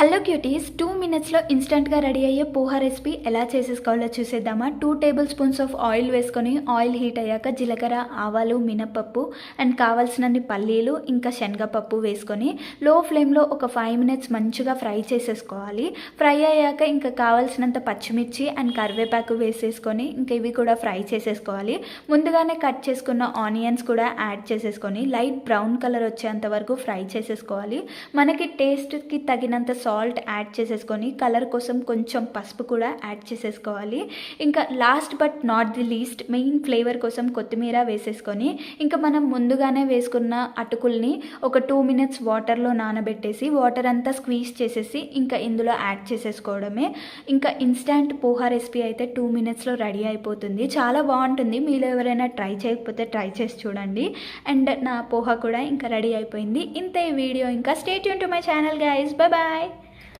Hello cuties 2 మినిట్స్లో ఇన్స్టెంట్గా ready అయ్యే పోహా రెసిపీ ఎలా చేసేసుకోవాలో చూసేద్దామా. 2 టేబుల్ స్పూన్స్ ఆఫ్ ఆయిల్ వేసుకొని ఆయిల్ హీట్ అయ్యాక జీలకర్ర, ఆవాలు, మినపప్పు అండ్ కావాల్సినన్ని పల్లీలు ఇంకా శనగపప్పు వేసుకొని లో ఫ్లేమ్లో ఒక 5 మినిట్స్ మంచిగా ఫ్రై చేసేసుకోవాలి. ఫ్రై అయ్యాక ఇంకా కావాల్సినంత పచ్చిమిర్చి అండ్ కరివేపాకు వేసేసుకొని ఇంకా ఇవి కూడా ఫ్రై చేసేసుకోవాలి. ముందుగానే కట్ చేసుకున్న ఆనియన్స్ కూడా యాడ్ చేసేసుకొని లైట్ బ్రౌన్ కలర్ వచ్చేంత వరకు ఫ్రై చేసేసుకోవాలి. మనకి టేస్ట్కి తగినంత సాల్ట్ యాడ్ చేసేసుకొని కలర్ కోసం కొంచెం పసుపు కూడా యాడ్ చేసేసుకోవాలి. ఇంకా last but not the least main flavour కోసం కొత్తిమీర వేసేసుకొని ఇంకా మనం ముందుగానే వేసుకున్న అటుకుల్ని ఒక 2 మినిట్స్ వాటర్లో నానబెట్టేసి వాటర్ అంతా స్క్వీజ్ చేసేసి ఇంకా ఇందులో యాడ్ చేసేసుకోవడమే. ఇంకా ఇన్స్టంట్ పోహా రెసిపీ అయితే 2 మినిట్స్లో రెడీ అయిపోతుంది. చాలా బాగుంటుంది. మీరు ఎవరైనా ట్రై చేయకపోతే ట్రై చేసి చూడండి. అండ్ నా పోహా కూడా ఇంకా రెడీ అయిపోయింది. ఇంత ఈ వీడియో. ఇంకా stay tune to my channel guys. Bye bye.